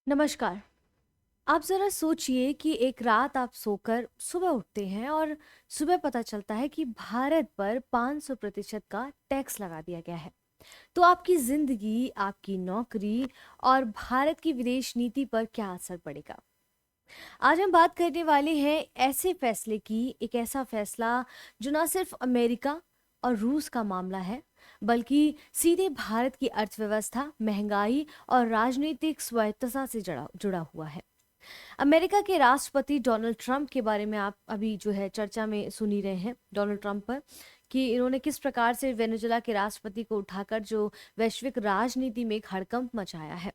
नमस्कार। आप ज़रा सोचिए कि एक रात आप सोकर सुबह उठते हैं और सुबह पता चलता है कि भारत पर 500% का टैक्स लगा दिया गया है। तो आपकी ज़िंदगी, आपकी नौकरी और भारत की विदेश नीति पर क्या असर पड़ेगा? आज हम बात करने वाले हैं ऐसे फैसले की, एक ऐसा फैसला जो ना सिर्फ अमेरिका और रूस का मामला है, बल्कि सीधे भारत की अर्थव्यवस्था, महंगाई और राजनीतिक स्वायत्तता से जुड़ा जुड़ा हुआ है। अमेरिका के राष्ट्रपति डोनाल्ड ट्रंप के बारे में आप अभी जो है चर्चा में सुन ही रहे हैं डोनाल्ड ट्रंप पर, कि इन्होंने किस प्रकार से वेनेजुला के राष्ट्रपति को उठाकर जो वैश्विक राजनीति में एक हड़कंप मचाया है।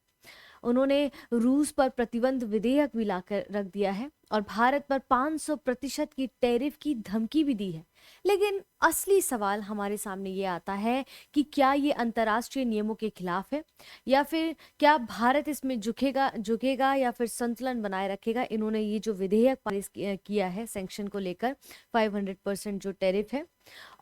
उन्होंने रूस पर प्रतिबंध विधेयक भी लाकर रख दिया है और भारत पर 500% की टैरिफ की धमकी भी दी है। लेकिन असली सवाल हमारे सामने ये आता है कि क्या ये अंतर्राष्ट्रीय नियमों के खिलाफ है, या फिर क्या भारत इसमें झुकेगा झुकेगा या फिर संतुलन बनाए रखेगा। इन्होंने ये जो विधेयक पारित किया है सैंक्शन को लेकर, 500% जो टैरिफ है।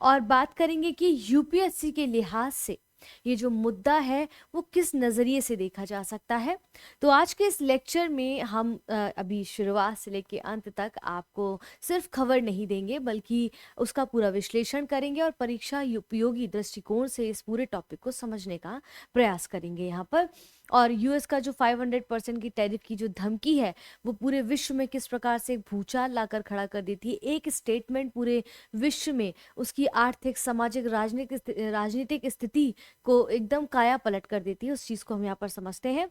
और बात करेंगे कि यूपीएससी के लिहाज से ये जो मुद्दा है वो किस नज़रिए से देखा जा सकता है। तो आज के इस लेक्चर में हम अभी शुरुआत से लेकर अंत तक आपको सिर्फ खबर नहीं देंगे, बल्कि उसका पूरा विश्लेषण करेंगे और परीक्षा उपयोगी दृष्टिकोण से इस पूरे टॉपिक को समझने का प्रयास करेंगे यहाँ पर। और यूएस का जो 500% की टैरिफ की जो धमकी है वो पूरे विश्व में किस प्रकार से एक भूचाल लाकर खड़ा कर देती है। एक स्टेटमेंट पूरे विश्व में उसकी आर्थिक, सामाजिक, राजनीतिक स्थिति को एकदम काया पलट कर देती है। उस चीज़ को हम यहाँ पर समझते हैं।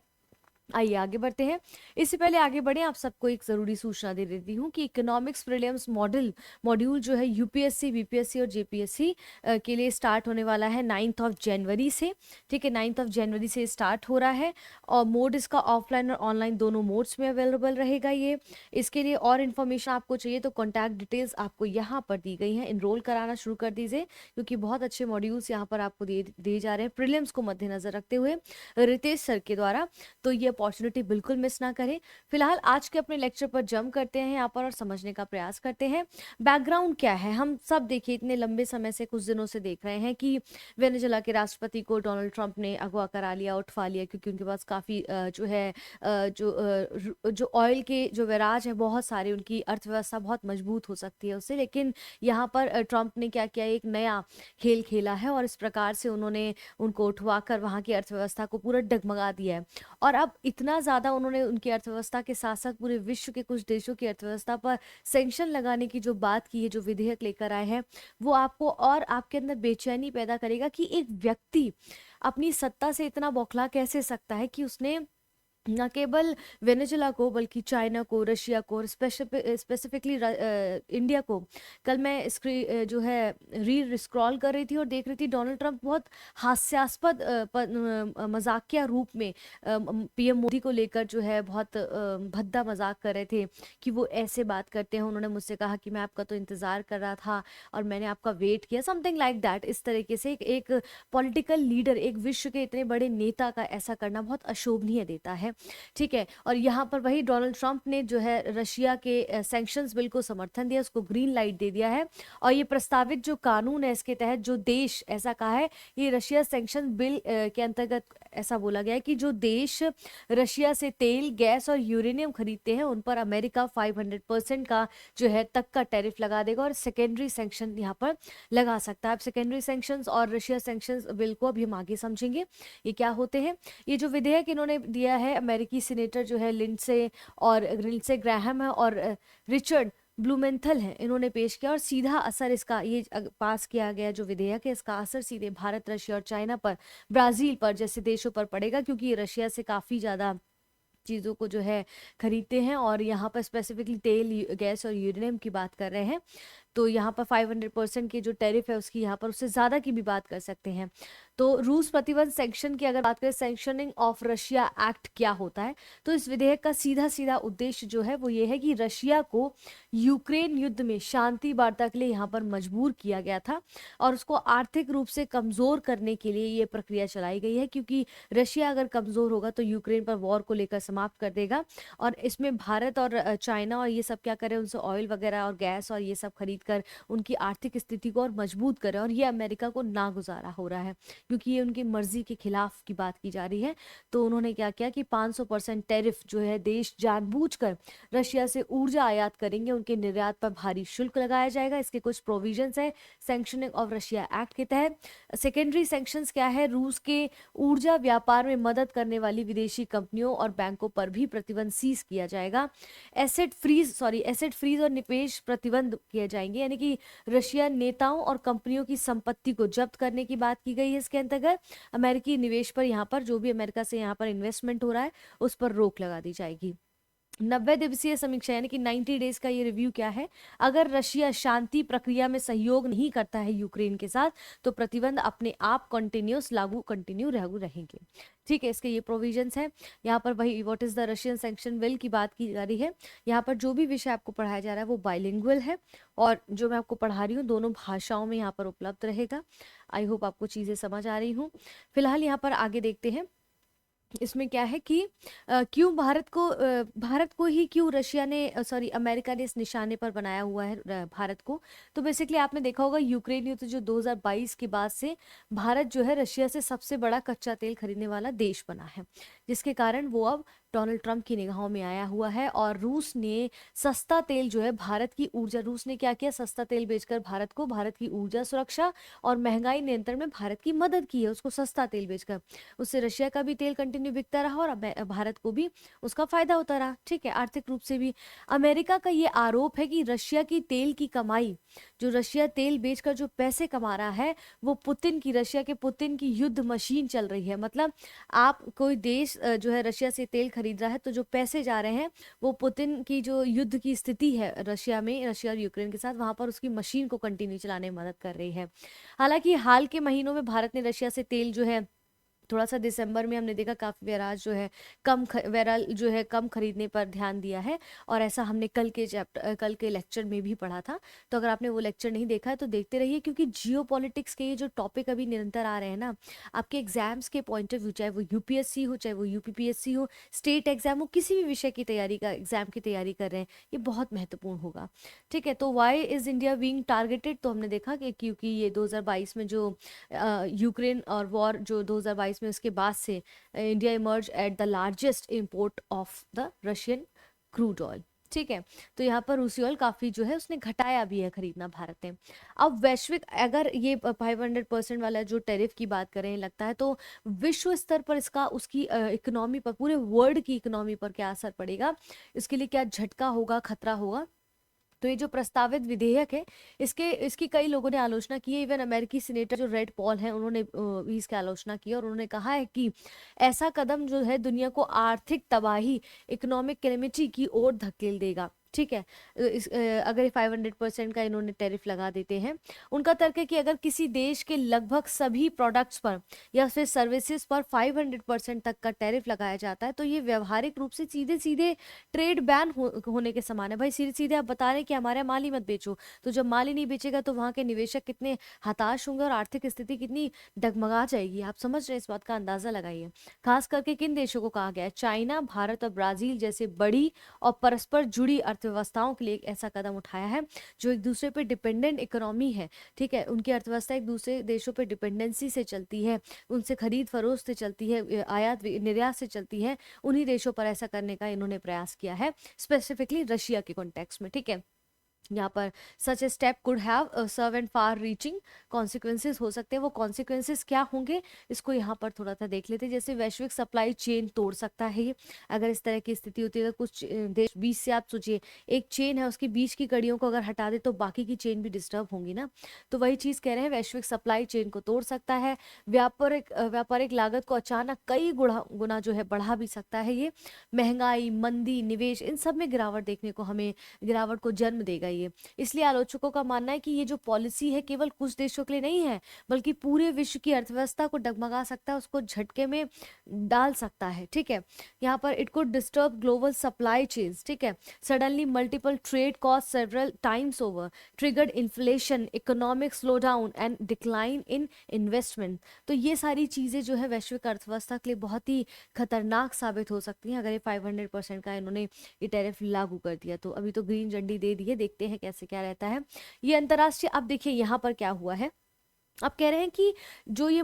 आइए आगे बढ़ते हैं। इससे पहले आगे बढ़े, आप सबको एक ज़रूरी सूचना दे देती हूँ कि इकोनॉमिक्स प्रीलिम्स मॉड्यूल जो है यूपीएससी, बीपीएससी और जेपीएससी के लिए स्टार्ट होने वाला है 9 जनवरी से। ठीक है, 9 जनवरी से स्टार्ट हो रहा है और मोड इसका ऑफलाइन और ऑनलाइन दोनों मोड्स में अवेलेबल रहेगा ये। इसके लिए और इन्फॉर्मेशन आपको चाहिए तो कॉन्टैक्ट डिटेल्स आपको यहाँ पर दी गई हैं। इनरोल कराना शुरू कर दीजिए, क्योंकि बहुत अच्छे मॉड्यूल्स यहाँ पर आपको दिए जा रहे हैं प्रीलिम्स को मद्देनजर रखते हुए रितेश सर के द्वारा। तो ये अपॉर्चुनिटी बिल्कुल मिस ना करें। फिलहाल आज के अपने लेक्चर पर जंप करते हैं यहाँ पर और समझने का प्रयास करते हैं। बैकग्राउंड क्या है, हम सब देखिए इतने लंबे समय से, कुछ दिनों से देख रहे हैं कि वेनेजुला के राष्ट्रपति को डोनाल्ड ट्रंप ने अगवा करा लिया, उठवा लिया, क्योंकि उनके पास काफ़ी जो है जो ऑयल के जो वैराज है बहुत सारे, उनकी अर्थव्यवस्था बहुत मजबूत हो सकती है उससे। लेकिन यहाँ पर ट्रंप ने क्या किया, एक नया खेल खेला है और इस प्रकार से उन्होंने उनको उठवाकर वहाँ की अर्थव्यवस्था को पूरा डगमगा दिया है। और अब इतना ज़्यादा उन्होंने उनकी अर्थव्यवस्था के साथ साथ पूरे विश्व के कुछ देशों की अर्थव्यवस्था पर सैंक्शन लगाने की जो बात की है, जो विधेयक लेकर आए हैं, वो आपको और आपके अंदर बेचैनी पैदा करेगा कि एक व्यक्ति अपनी सत्ता से इतना बौखला कैसे सकता है कि उसने न केवल वेनेजुला को बल्कि चाइना को, रशिया को और स्पेसिफिकली इंडिया को। कल मैं जो है रील स्क्रॉल कर रही थी और देख रही थी डोनाल्ड ट्रंप बहुत हास्यास्पद मजाकिया रूप में पीएम मोदी को लेकर जो है बहुत भद्दा मजाक कर रहे थे कि वो ऐसे बात करते हैं। उन्होंने मुझसे कहा कि मैं आपका तो इंतज़ार कर रहा था और मैंने आपका वेट किया, समथिंग लाइक दैट। इस तरीके से एक पॉलिटिकल लीडर, एक विश्व के इतने बड़े नेता का ऐसा करना बहुत अशोभनीय देता है। ठीक है, और यहाँ पर वही डोनाल्ड ट्रंप ने जो है रशिया के सैंक्शंस बिल को समर्थन दिया, उसको ग्रीन लाइट दे दिया है। और ये प्रस्तावित जो कानून है, इसके तहत जो देश, ऐसा कहा है ये रशिया सैंक्शन बिल के अंतर्गत ऐसा बोला गया है कि जो देश रशिया से तेल, गैस और यूरेनियम खरीदते हैं उन पर अमेरिका 500% का जो है तक का टैरिफ लगा देगा और सेकेंडरी सैंक्शन यहाँ पर लगा सकता है। अब सेकेंडरी सैंक्शंस और रशिया सैंक्शंस बिल को अभी हम आगे समझेंगे ये क्या होते हैं। ये जो विधेयक इन्होंने दिया है, अमेरिकी सीनेटर जो है लिंडसे ग्राहम है और रिचर्ड ब्लूमेंथल है, इन्होंने पेश किया। और सीधा असर इसका, ये पास किया गया जो विधेयक है, इसका असर सीधे भारत, रशिया और चाइना पर, ब्राजील पर जैसे देशों पर पड़ेगा, क्योंकि ये रशिया से काफ़ी ज़्यादा चीज़ों को जो है खरीदते हैं और यहाँ पर स्पेसिफिकली तेल, गैस और यूरेनियम की बात कर रहे हैं। तो यहाँ पर 500% की जो टैरिफ है उसकी यहाँ पर उससे ज़्यादा की भी बात कर सकते हैं। तो रूस प्रतिबंध सैंक्शन की अगर बात करें, सैंक्शनिंग ऑफ रशिया एक्ट क्या होता है, तो इस विधेयक का सीधा सीधा उद्देश्य जो है वो ये है कि रशिया को यूक्रेन युद्ध में शांति वार्ता के लिए यहाँ पर मजबूर किया गया था और उसको आर्थिक रूप से कमज़ोर करने के लिए ये प्रक्रिया चलाई गई है, क्योंकि रशिया अगर कमज़ोर होगा तो यूक्रेन पर वॉर को लेकर समाप्त कर देगा। और इसमें भारत और चाइना और ये सब क्या करें, उनसे ऑयल वगैरह और गैस और ये सब खरीद खरीदकर उनकी आर्थिक स्थिति को और मजबूत करें, और ये अमेरिका को नागुजारा हो रहा है क्योंकि ये उनकी मर्जी के खिलाफ की बात की जा रही है। तो उन्होंने क्या किया कि 500% टैरिफ जो है देश जानबूझकर रशिया से ऊर्जा आयात करेंगे, उनके निर्यात पर भारी शुल्क लगाया जाएगा। इसके कुछ प्रोविजंस है सैंक्शनिंग ऑफ रशिया एक्ट के तहत। सेकेंडरी सैंक्शंस क्या है, रूस के ऊर्जा व्यापार में मदद करने वाली विदेशी कंपनियों और बैंकों पर भी प्रतिबंध सीज किया जाएगा। एसेट फ्रीज और निवेश प्रतिबंध किए जाएंगे, यानी कि रशिया नेताओं और कंपनियों की संपत्ति को जब्त करने की बात की गई है। इसके अंतर्गत अमेरिकी निवेश पर, यहाँ पर जो भी अमेरिका से यहाँ पर इन्वेस्टमेंट हो रहा है उस पर रोक लगा दी जाएगी। 90 दिवसीय समीक्षा यानी कि 90 डेज का ये रिव्यू क्या है, अगर रशिया शांति प्रक्रिया में सहयोग नहीं करता है यूक्रेन के साथ तो प्रतिबंध अपने आप कंटिन्यू लागू रहेंगे। ठीक है, इसके ये प्रोविजंस हैं। यहाँ पर वही what is the Russian sanction bill की बात की जा रही है। यहाँ पर जो भी विषय आपको पढ़ाया जा रहा है वो बाइलिंगुअल है, और जो मैं आपको पढ़ा रही हूँ दोनों भाषाओं में यहाँ पर उपलब्ध रहेगा। आई होप आपको चीजें समझ आ रही हूँ। फिलहाल यहाँ पर आगे देखते हैं इसमें क्या है कि क्यों भारत को ही क्यों रशिया ने अमेरिका ने इस निशाने पर बनाया हुआ है भारत को। तो बेसिकली आपने देखा होगा यूक्रेन युद्ध जो 2022 के बाद से भारत जो है रशिया से सबसे बड़ा कच्चा तेल खरीदने वाला देश बना है, जिसके कारण वो अब डोनाल्ड ट्रंप की निगाहों में आया हुआ है। और रूस ने सस्ता तेल जो है रूस ने क्या किया, सस्ता तेल बेचकर भारत की ऊर्जा सुरक्षा और महंगाई नियंत्रण में भारत की मदद की है, उसको सस्ता तेल बेचकर। उससे रशिया का भी तेल कंटिन्यू बिकता रहा और भारत को भी उसका फायदा होता रहा। ठीक है, आर्थिक रूप से भी। अमेरिका का ये आरोप है कि रशिया की तेल की कमाई, जो रशिया तेल बेचकर जो पैसे कमा रहा है, वो रशिया के पुतिन की युद्ध मशीन चल रही है। मतलब आप कोई देश जो है रशिया से तेल खरीद रहा है तो जो पैसे जा रहे हैं वो पुतिन की जो युद्ध की स्थिति है रशिया और यूक्रेन के साथ, वहां पर उसकी मशीन को कंटिन्यू चलाने में मदद कर रही है। हालांकि हाल के महीनों में भारत ने रशिया से तेल जो है थोड़ा सा दिसंबर में हमने देखा काफी वेराज जो है कम खरीदने पर ध्यान दिया है, और ऐसा हमने कल के लेक्चर में भी पढ़ा था। तो अगर आपने वो लेक्चर नहीं देखा है तो देखते रहिए, क्योंकि जियोपॉलिटिक्स के ये जो टॉपिक अभी निरंतर आ रहे हैं ना, आपके एग्जाम्स के पॉइंट ऑफ व्यू, चाहे वो यूपीएससी हो चाहे वो यूपीपीएससी हो, स्टेट एग्जाम हो, किसी भी विषय की एग्जाम की तैयारी कर रहे हैं, ये बहुत महत्वपूर्ण होगा। ठीक है, तो why is India being targeted, तो हमने देखा कि क्योंकि ये 2022 में जो यूक्रेन और वॉर जो 2022 में, उसके बाद से India emerge at the largest import of the Russian crude oil. ठीक है, तो यहाँ पर रूसी ऑयल काफी जो है उसने घटाया भी है खरीदना भारत ने। अब वैश्विक अगर ये 500% वाला जो टैरिफ की बात करें, लगता है तो विश्व स्तर पर इसका उसकी इकोनॉमी पर, पूरे वर्ल्ड की इकोनॉमी पर क्या असर पड़ेगा, इसके लिए क्या झटका होगा, खतरा होगा। तो ये जो प्रस्तावित विधेयक है, इसकी कई लोगों ने आलोचना की है। इवन अमेरिकी सीनेटर जो रेड पॉल हैं उन्होंने भी इसकी आलोचना की, और उन्होंने कहा है कि ऐसा कदम जो है दुनिया को आर्थिक तबाही, इकोनॉमिक कैलेमिटी की ओर धकेल देगा। ठीक है, अगर 500% का इन्होंने टैरिफ लगा देते हैं। उनका तर्क है कि अगर किसी देश के लगभग सभी प्रोडक्ट्स पर या फिर सर्विसेज पर 500% तक का टैरिफ लगाया जाता है तो ये व्यवहारिक रूप से सीधे सीधे ट्रेड बैन होने के समान है। भाई सीधे सीधे आप बता रहे हैं कि हमारे माल ही मत बेचो, तो जब माल ही नहीं बेचेगा तो वहां के निवेशक कितने हताश होंगे और आर्थिक स्थिति कितनी डगमगा जाएगी। आप समझ रहे हैं, इस बात का अंदाजा लगाइए। खास करके किन देशों को कहा गया है, चाइना, भारत और ब्राजील जैसे बड़ी और परस्पर जुड़ी अर्थव्यवस्थाओं के लिए एक ऐसा कदम उठाया है जो एक दूसरे पे डिपेंडेंट इकोनॉमी है। ठीक है, उनकी अर्थव्यवस्था एक दूसरे देशों पे डिपेंडेंसी से चलती है, उनसे खरीद फरोख्त से चलती है, आयात निर्यात से चलती है। उन्हीं देशों पर ऐसा करने का इन्होंने प्रयास किया है, स्पेसिफिकली रशिया के कॉन्टेक्स्ट में। ठीक है, यहाँ पर such a step could have severe and far reaching consequences हो सकते हैं। वो कॉन्सिक्वेंसेज क्या होंगे इसको यहाँ पर थोड़ा सा देख लेते हैं। जैसे वैश्विक सप्लाई चेन तोड़ सकता है ये, अगर इस तरह की स्थिति होती है तो कुछ देश बीच से, आप सोचिए एक चेन है उसके बीच की कड़ियों को अगर हटा दे तो बाकी की चेन भी डिस्टर्ब होंगी ना। तो वही चीज़ कह रहे हैं, वैश्विक सप्लाई चेन को तोड़ सकता है। व्यापारिक लागत को अचानक कई गुना जो है बढ़ा भी सकता है ये। महंगाई, मंदी, निवेश, इन सब में गिरावट को जन्म देगा ये। इसलिए आलोचकों का मानना है कि ये जो पॉलिसी है केवल कुछ देशों के लिए नहीं है, बल्कि पूरे विश्व की अर्थव्यवस्था को डगमगा सकता है, उसको झटके में डाल सकता है। ठीक है, यहाँ पर it could disturb global supply chains. ठीक है, suddenly multiple trade cost several times over, triggered inflation, economic slow down and decline in investment. तो ये सारी चीजें जो है वैश्विक अर्थव्यवस्था के लिए बहुत ही खतरनाक साबित हो सकती हैं अगर ये 500% का इन्होंने ये टैरिफ लागू कर दिया तो। अभी तो ग्रीन झंडी दे दी है, देखते देखते हैं कैसे क्या रहता है ये अंतर्राष्ट्रीय। अब देखिए यहाँ पर क्या हुआ है, अब कह रहे हैं कि जो ये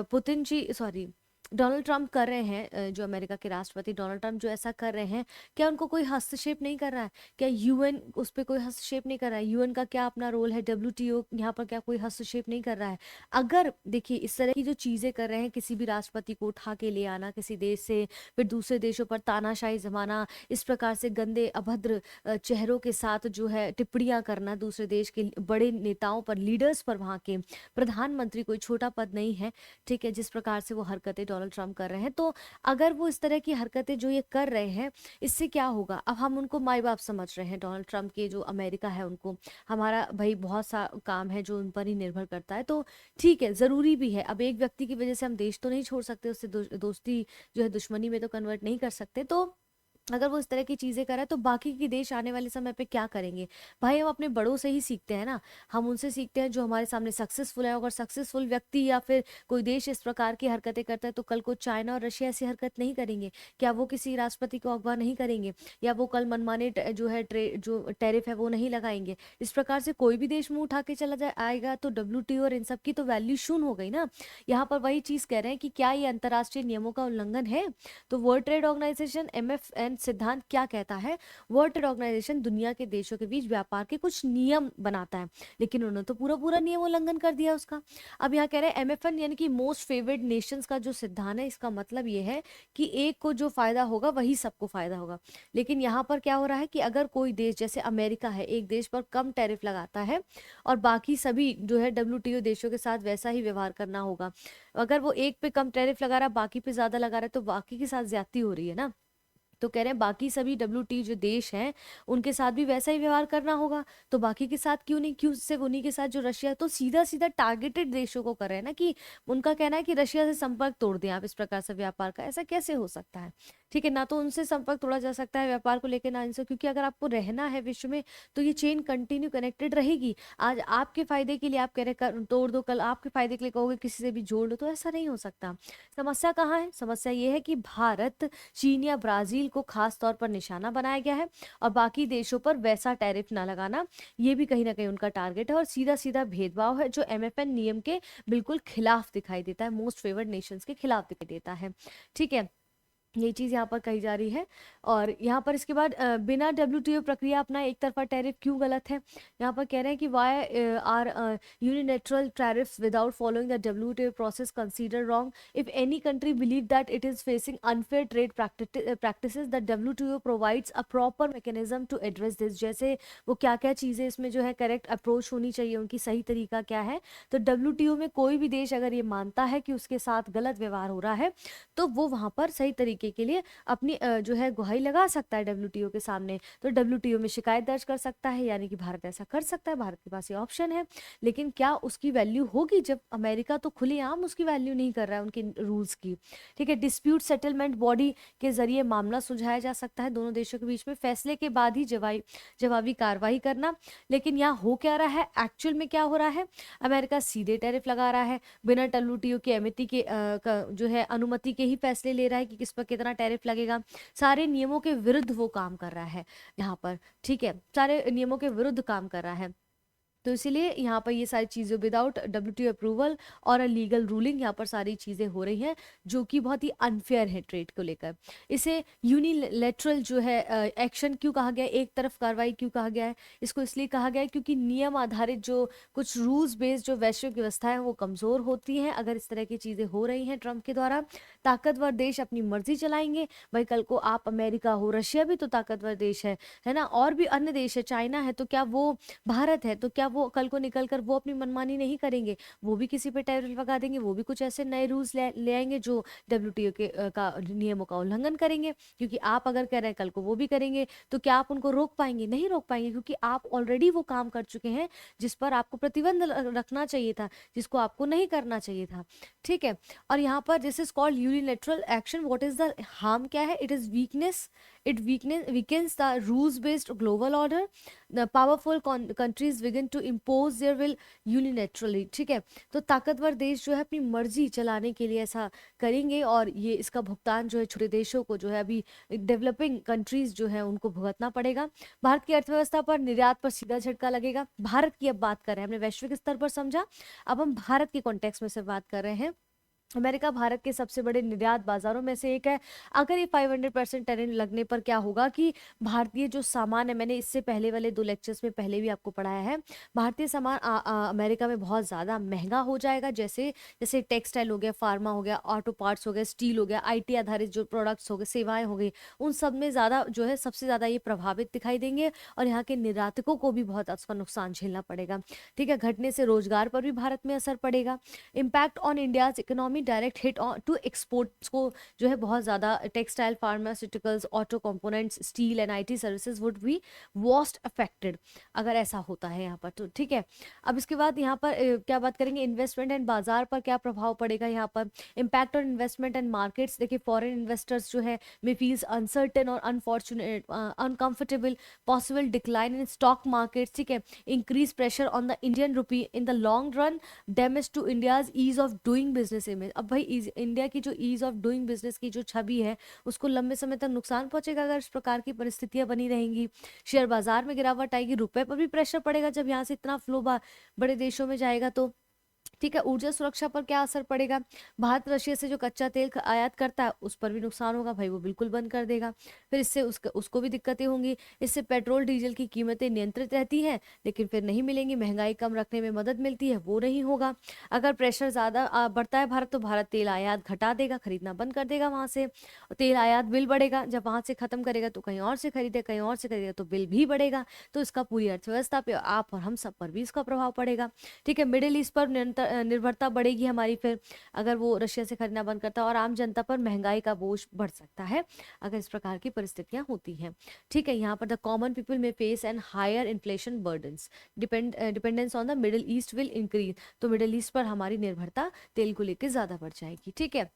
पुतिन जी, सॉरी, डोनाल्ड ट्रंप कर रहे हैं, जो अमेरिका के राष्ट्रपति डोनाल्ड ट्रंप जो ऐसा कर रहे हैं, क्या उनको कोई हस्तक्षेप नहीं कर रहा है? क्या यूएन उस पर कोई हस्तक्षेप नहीं कर रहा है? यूएन का क्या अपना रोल है? डब्ल्यूटीओ यहाँ पर क्या कोई हस्तक्षेप नहीं कर रहा है? अगर देखिए इस तरह की जो चीजें कर रहे हैं, किसी भी राष्ट्रपति को उठा के ले आना किसी देश से, फिर दूसरे देशों पर तानाशाही जमाना, इस प्रकार से गंदे अभद्र चेहरों के साथ जो है टिप्पणियां करना दूसरे देश के बड़े नेताओं पर, लीडर्स पर, वहां के प्रधानमंत्री कोई छोटा पद नहीं है, ठीक है, जिस प्रकार से वो हरकतें डोनाल्ड ट्रंप कर रहे हैं, तो अगर वो इस तरह की हरकतें जो ये कर रहे हैं, इससे क्या होगा? अब हम उनको माई बाप समझ रहे हैं, डोनाल्ड ट्रंप के जो अमेरिका है उनको, हमारा भाई बहुत सा काम है जो उन पर ही निर्भर करता है, तो ठीक है, जरूरी भी है। अब एक व्यक्ति की वजह से हम देश तो नहीं छोड़ सकते, उससे दोस्ती जो है दुश्मनी में तो कन्वर्ट नहीं कर सकते। तो अगर वो इस तरह की चीजें कर रहा है तो बाकी के देश आने वाले समय पे क्या करेंगे? भाई हम अपने बड़ों से ही सीखते हैं ना, हम उनसे सीखते हैं जो हमारे सामने सक्सेसफुल है। अगर सक्सेसफुल व्यक्ति या फिर कोई देश इस प्रकार की हरकतें करता है तो कल को चाइना और रशिया ऐसी हरकत नहीं करेंगे क्या? वो किसी राष्ट्रपति को अगवा नहीं करेंगे? या वो कल मनमाने जो है जो टैरिफ है वो नहीं लगाएंगे? इस प्रकार से कोई भी देश मुंह उठा के चला जाए आएगा तो डब्ल्यूटीओ और इन सब की तो वैल्यू शून्य हो गई ना। यहाँ पर वही चीज कह रहे हैं कि क्या ये अंतर्राष्ट्रीय नियमों का उल्लंघन है? तो वर्ल्ड ट्रेड ऑर्गेनाइजेशन एमएफएन सिद्धांत क्या कहता है? वर्ल्ड ट्रेड ऑर्गेनाइजेशन दुनिया के देशों के बीच व्यापार के कुछ नियम बनाता है, लेकिन उन्होंने तो पूरा पूरा नियम उल्लंघन कर दिया उसका। अब यहाँ कह रहे हैं एमएफएन यानी कि मोस्ट फेवर्ड नेशंस का जो सिद्धांत है, इसका मतलब ये है कि एक को जो फायदा होगा वही सबको फायदा होगा। लेकिन यहाँ पर क्या हो रहा है कि अगर कोई देश जैसे अमेरिका है, एक देश पर कम टैरिफ लगाता है और बाकी सभी जो है डब्ल्यूटीओ देशों के साथ वैसा ही व्यवहार करना होगा। अगर वो एक पे कम टैरिफ लगा रहा है बाकी पे ज्यादा लगा रहा है तो बाकी के साथ ज्यादती हो रही है ना। तो कह रहे हैं बाकी सभी डब्ल्यूटी जो देश हैं उनके साथ भी वैसा ही व्यवहार करना होगा, तो बाकी के साथ क्यों नहीं? क्यों सिर्फ उन्हीं के साथ जो रशिया, तो सीधा सीधा टारगेटेड देशों को कर रहे हैं ना, कि उनका कहना है कि रशिया से संपर्क तोड़ दें आप, इस प्रकार से व्यापार का ऐसा कैसे हो सकता है? ठीक है, ना तो उनसे संपर्क तोड़ा जा सकता है व्यापार को लेकर, ना इनसे, क्योंकि अगर आपको रहना है विश्व में तो ये चेन कंटिन्यू कनेक्टेड रहेगी। आज आपके फायदे के लिए आप कह रहे तोड़ दो, कल आपके फायदे के लिए कहोगे किसी से भी जोड़ लो, तो ऐसा नहीं हो सकता। समस्या कहाँ है? समस्या ये है कि भारत, चीन या ब्राजील को खास तौर पर निशाना बनाया गया है और बाकी देशों पर वैसा टैरिफ ना लगाना, ये भी कहीं ना कहीं उनका टारगेट है और सीधा सीधा भेदभाव है जो एमएफएन नियम के बिल्कुल खिलाफ दिखाई देता है, मोस्ट फेवर्ड नेशंस के खिलाफ दिखाई देता है। ठीक है, ये चीज यहाँ पर कही जा रही है। और यहाँ पर इसके बाद बिना डब्ल्यूटीओ प्रक्रिया अपना एक तरफा टैरिफ क्यों गलत है? यहाँ पर कह रहे हैं कि why are unilateral tariffs without following the WTO process consider wrong? If any country believe that it is facing unfair trade practices the WTO provides a proper mechanism to address this. जैसे वो क्या क्या चीजें इसमें जो है correct approach होनी चाहिए, उनकी सही तरीका क्या है? तो डब्ल्यूटीओ में कोई भी देश अगर ये मानता है कि उसके साथ गलत व्यवहार हो रहा है तो वो वहां पर सही तरीके के लिए अपनी जो है गुहाई लगा सकता है डब्ल्यूटीओ के सामने। तो डब्ल्यूटीओ में शिकायत दर्ज कर सकता है, यानी कि भारत ऐसा कर सकता है, भारत के पास ये ऑप्शन है। लेकिन क्या उसकी वैल्यू होगी जब अमेरिका तो खुलेआम उसकी वैल्यू नहीं कर रहा है उनके रूल्स की? ठीक है, डिस्प्यूट सेटलमेंट बॉडी के जरिए मामला सुलझाया जा सकता है दोनों देशों के बीच में, फैसले के बाद ही जवाबी कार्रवाई करना। लेकिन यहाँ हो क्या रहा है, एक्चुअल में क्या हो रहा है? अमेरिका सीधे टैरिफ लगा रहा है, बिना डब्ल्यूटीओ की जो है अनुमति के ही फैसले ले रहा है कि किस पर कितना टैरिफ लगेगा। सारे नियमों के विरुद्ध वो काम कर रहा है यहाँ पर। ठीक है, सारे नियमों के विरुद्ध काम कर रहा है। तो इसीलिए यहाँ पर ये सारी चीज़ें विदाउट डब्ल्यूटीओ अप्रूवल और लीगल रूलिंग यहाँ पर सारी चीज़ें हो रही हैं जो कि बहुत ही अनफेयर है ट्रेड को लेकर। इसे यूनिलेटरल जो है एक्शन क्यों कहा गया है, एक तरफ कार्रवाई क्यों कहा गया है? इसको इसलिए कहा गया है क्योंकि नियम आधारित जो कुछ रूल्स बेस्ड जो वैश्विक व्यवस्था है वो कमज़ोर होती हैं अगर इस तरह की चीज़ें हो रही हैं ट्रंप के द्वारा। ताकतवर देश अपनी मर्जी चलाएंगे, भाई कल को आप अमेरिका हो, रशिया भी तो ताकतवर देश है ना, और भी अन्य देश है, चाइना है, तो क्या वो भारत है, तो क्या वो कल को निकल कर वो अपनी मनमानी नहीं करेंगे? वो भी किसी पे टैरिफ लगा देंगे, वो भी कुछ ऐसे नए रूल्स ले आएंगे जो डब्ल्यूटीओ के का नियमों का उल्लंघन करेंगे। क्योंकि आप अगर कह रहे हैं कल को वो भी करेंगे तो क्या आप उनको रोक पाएंगे? नहीं रोक पाएंगे, क्योंकि आप ऑलरेडी वो काम कर चुके हैं जिस पर आपको प्रतिबंध रखना चाहिए था, जिसको आपको नहीं करना चाहिए था। ठीक है, और यहाँ पर this is called unilateral action. What is the harm? क्या है? It is weakness, it weakness weakens the rules based global order. The powerful countries begin to to impose their will unilaterally, ठीक है। तो ताकतवर देश जो है अपनी मर्जी चलाने के लिए ऐसा करेंगे, और ये इसका भुगतान जो है छोटे देशों को जो है अभी डेवलपिंग कंट्रीज जो है उनको भुगतना पड़ेगा। भारत की अर्थव्यवस्था पर निर्यात पर सीधा झटका लगेगा। भारत की अब बात कर रहे हैं, हमने वैश्विक स्तर पर समझा, अब हम भारत के कॉन्टेक्स्ट में से बात कर रहे हैं। अमेरिका भारत के सबसे बड़े निर्यात बाजारों में से एक है। अगर ये 500% टैरिफ लगने पर क्या होगा कि भारतीय जो सामान है, मैंने इससे पहले वाले 2 लेक्चर्स में पहले भी आपको पढ़ाया है, भारतीय सामान अमेरिका में बहुत ज़्यादा महंगा हो जाएगा। जैसे जैसे टेक्सटाइल हो गया, फार्मा हो गया, ऑटो पार्ट्स हो गया, स्टील हो गया, आईटी आधारित जो प्रोडक्ट्स हो गए, सेवाएं हो गई, उन सब में ज़्यादा जो है सबसे ज़्यादा ये प्रभावित दिखाई देंगे, और यहाँ के निर्यातकों को भी बहुत उसका नुकसान झेलना पड़ेगा। ठीक है, घटने से रोजगार पर भी भारत में असर पड़ेगा। Impact on India's economy, direct hit on to exports को जो है बहुत ज़्यादा, textile, pharmaceuticals, auto components, steel and IT services would be worst affected अगर ऐसा होता है यहाँ पर। तो ठीक है, अब इसके बाद यहाँ पर क्या बात करेंगे, इन्वेस्टमेंट एंड बाजार पर क्या प्रभाव पड़ेगा यहाँ पर। Impact on investment and markets, देखिए फॉरेन इन्वेस्टर्स जो है मे फील्स अनसर्टेन और unfortunate uncomfortable, possible decline in stock markets, ठीक है, increase pressure on the Indian rupee in the long run, damage to India's ease of doing business image. अब भाई India की जो ease of doing business की जो छवि है उसको लंबे समय तक नुकसान पहुंचेगा अगर इस प्रकार की परिस्थितियां बनी रहेंगी। शेयर बाजार में गिरावट आएगी, रुपए पर भी प्रेशर पड़ेगा जब यहाँ से इतना फ्लो बड़े देशों में जाएगा तो। ठीक है, ऊर्जा सुरक्षा पर क्या असर पड़ेगा। भारत रशिया से जो कच्चा तेल आयात करता है उस पर भी नुकसान होगा, भाई वो बिल्कुल बंद कर देगा, फिर इससे उसको भी दिक्कतें होंगी। इससे पेट्रोल डीजल की कीमतें नियंत्रित रहती हैं लेकिन फिर नहीं मिलेंगी, महंगाई कम रखने में मदद मिलती है वो नहीं होगा। अगर प्रेशर ज़्यादा बढ़ता है भारत, तो भारत तेल आयात घटा देगा, खरीदना बंद कर देगा वहां से, तेल आयात बिल बढ़ेगा, जब वहां से खत्म करेगा तो कहीं और से खरीदे, कहीं और से खरीदेगा तो बिल भी बढ़ेगा, तो इसका पूरी अर्थव्यवस्था पे, आप और हम सब पर भी इसका प्रभाव पड़ेगा। ठीक है, मिडिल ईस्ट पर निर्भरता बढ़ेगी हमारी फिर, अगर वो रशिया से खरीदना बंद करता है, और आम जनता पर महंगाई का बोझ बढ़ सकता है अगर इस प्रकार की परिस्थितियां होती हैं। ठीक है, यहाँ पर द कॉमन पीपल में face and higher inflation burdens, dependence on the middle east will increase, तो मिडिल ईस्ट पर हमारी निर्भरता तेल को लेकर ज्यादा बढ़ जाएगी। ठीक है,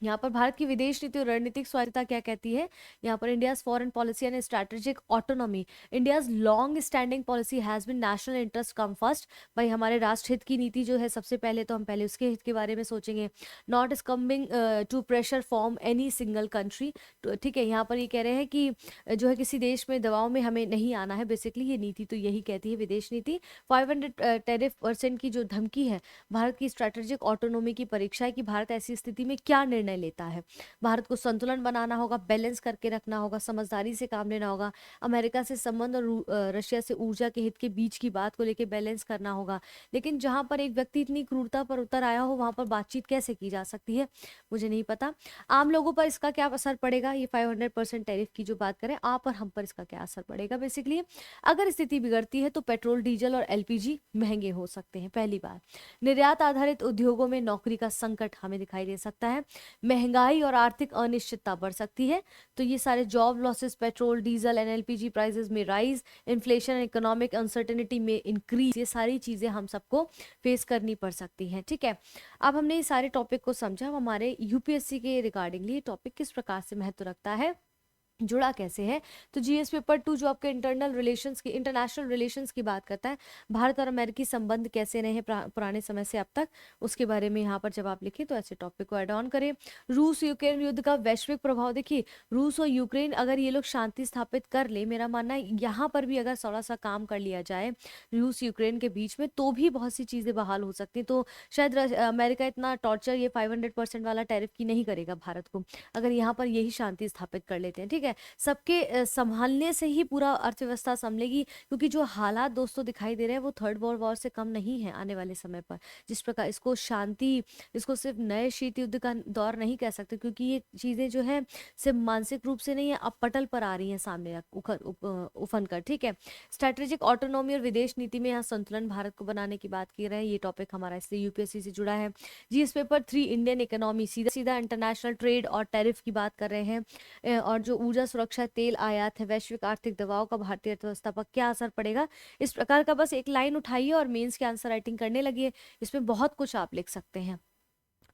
यहाँ पर भारत की विदेश नीति और रणनीतिक स्वायत्तता क्या कहती है। यहाँ पर India's foreign policy and strategic autonomy, India's long standing policy has been national interest come first, भाई हमारे राष्ट्र हित की नीति जो है सबसे पहले, तो हम पहले उसके हित के बारे में सोचेंगे। Not succumbing to pressure from any single country, ठीक है, यहाँ पर ये कह रहे हैं कि जो है किसी देश में दबाव में हमें नहीं आना है, बेसिकली ये नीति तो यही कहती है विदेश नीति। 500 टैरिफ% की जो धमकी है, भारत की स्ट्रैटेजिक ऑटोनॉमी की परीक्षा है कि भारत ऐसी स्थिति में क्या निर्णय लेता है। भारत को संतुलन बनाना होगा, बैलेंस करके रखना होगा, समझदारी से काम लेना होगा, अमेरिका से संबंध और रशिया से ऊर्जा के हित के बीच की बात को लेकर बैलेंस करना होगा। लेकिन जहां पर एक व्यक्ति इतनी क्रूरता पर उतर आया हो वहां पर बातचीत कैसे की जा सकती है, मुझे नहीं पता। आम लोगों पर इसका क्या असर पड़ेगा, ये 500% टैरिफ की जो बात करें, आप और हम पर इसका क्या असर पड़ेगा। बेसिकली अगर स्थिति बिगड़ती है तो पेट्रोल, डीजल और एलपीजी महंगे हो सकते हैं, पहली बात। निर्यात आधारित उद्योगों में नौकरी का संकट हमें दिखाई दे सकता है, महंगाई और आर्थिक अनिश्चितता बढ़ सकती है, तो ये सारे job losses, petrol, diesel and LPG prices में राइज, इन्फ्लेशन, इकोनॉमिक अनसर्टेनिटी में इंक्रीज, ये सारी चीजें हम सबको फेस करनी पड़ सकती हैं। ठीक है, अब हमने इस सारे टॉपिक को समझा, हमारे यूपीएससी के रिगार्डिंगली ये टॉपिक किस प्रकार से महत्व रखता है, जुड़ा कैसे है। तो जीएस पेपर 2 जो आपके इंटरनेशनल रिलेशंस की बात करता है, भारत और अमेरिकी संबंध कैसे रहे पुराने समय से अब तक, उसके बारे में यहाँ पर जब आप लिखें तो ऐसे टॉपिक को ऐड ऑन करें। रूस यूक्रेन युद्ध का वैश्विक प्रभाव, देखिए रूस और यूक्रेन अगर ये लोग शांति स्थापित कर ले, मेरा मानना है यहाँ पर भी अगर थोड़ा सा काम कर लिया जाए रूस यूक्रेन के बीच में, तो भी बहुत सी चीजें बहाल हो सकती हैं। तो शायद अमेरिका इतना टॉर्चर ये 500% वाला टैरिफ की नहीं करेगा भारत को, अगर यहाँ पर यही शांति स्थापित कर लेते हैं। ठीक है, सबके संभालने से ही पूरा अर्थव्यवस्था संभलेगी, क्योंकि जो हालात दोस्तों दिखाई दे रहे हैं वो थर्ड वर्ल्ड वॉर से कम नहीं है आने वाले समय पर। जिस प्रकार इसको शांति, इसको सिर्फ नए शीत युद्ध का दौर नहीं कह सकते, क्योंकि ये चीजें जो है सिर्फ मानसिक रूप से नहीं है, अब पटल पर आ रही हैं सामने उफन कर। ठीक है, स्ट्रेटेजिक ऑटोनॉमी और विदेश नीति में यहाँ संतुलन भारत को बनाने की बात की रहे हैं, ये टॉपिक हमारा इसलिए यूपीएससी से जुड़ा है। जीएस पेपर 3 इंडियन इकोनॉमी, सीधा सीधा इंटरनेशनल ट्रेड और टैरिफ की बात कर रहे हैं, और जो ऊर्जा सुरक्षा, तेल आयात है, वैश्विक आर्थिक दबाव का भारतीय अर्थव्यवस्था पर क्या असर पड़ेगा, इस प्रकार का बस एक लाइन उठाइए और मेंस की आंसर राइटिंग करने लगिए, इसमें बहुत कुछ आप लिख सकते हैं।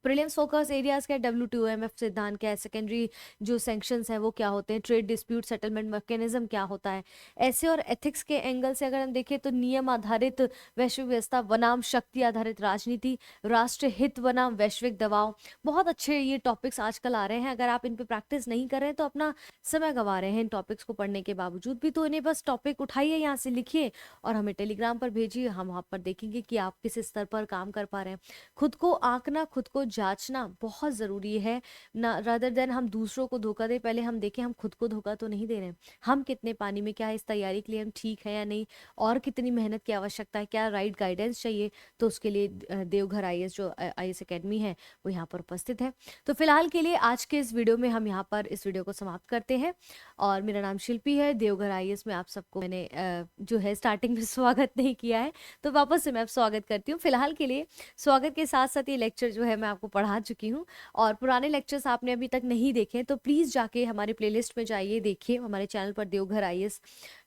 प्रीलिम्स फोकस एरियाज क्या है, WTO-MF सिद्धांत क्या है, सेकेंडरी जो सैंक्शंस हैं वो क्या होते हैं, ट्रेड डिस्प्यूट सेटलमेंट मैकेनिज्म क्या होता है। ऐसे और एथिक्स के एंगल से अगर हम देखें तो नियम आधारित वैश्विक व्यवस्था बनाम शक्ति आधारित राजनीति, राष्ट्र हित बनाम वैश्विक दबाव। बहुत अच्छे ये टॉपिक्स आजकल आ रहे हैं, अगर आप इन पे प्रैक्टिस नहीं कर रहे हैं तो अपना समय गंवा रहे हैं इन टॉपिक्स को पढ़ने के बावजूद भी। तो इन्हें बस टॉपिक उठाइए, यहाँ से लिखिए और हमें टेलीग्राम पर भेजिए, हम वहाँ पर देखेंगे कि आप किस स्तर पर काम कर पा रहे हैं। खुद को आंकना, खुद को जांचना बहुत ज़रूरी है ना, रादर देन हम दूसरों को धोखा दे, पहले हम देखें हम खुद को धोखा तो नहीं दे रहे हैं, हम कितने पानी में, क्या इस तैयारी के लिए हम ठीक है या नहीं, और कितनी मेहनत की आवश्यकता है, क्या राइट गाइडेंस चाहिए। तो उसके लिए देवघर IAS जो IAS एकेडमी है वो यहाँ पर उपस्थित है। तो फिलहाल के लिए आज के इस वीडियो में हम यहाँ पर इस वीडियो को समाप्त करते हैं। और मेरा नाम शिल्पी है, देवघर IAS में आप सबको मैंने जो है स्टार्टिंग में स्वागत नहीं किया है, तो वापस से मैं स्वागत करती हूँ। फिलहाल के लिए स्वागत के साथ साथ ये लेक्चर जो है मैं आपको पढ़ा चुकी हूँ, और पुराने लेक्चर्स आपने अभी तक नहीं देखे तो प्लीज़ जाके हमारे प्लेलिस्ट में जाइए, देखिए हमारे चैनल पर देवघर IAS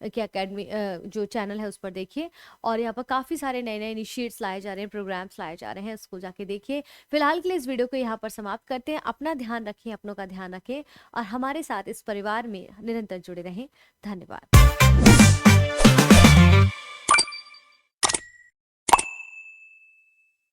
की एकेडमी जो चैनल है उस पर देखिए। और यहाँ पर काफ़ी सारे नए नए इनिशिएट्स लाए जा रहे हैं, प्रोग्राम्स लाए जा रहे हैं, उसको जाके देखिए। फिलहाल के लिए इस वीडियो को यहाँ पर समाप्त करते हैं। अपना ध्यान रखें, अपनों का ध्यान रखें, और हमारे साथ इस परिवार में निरंतर जुड़े रहें। धन्यवाद।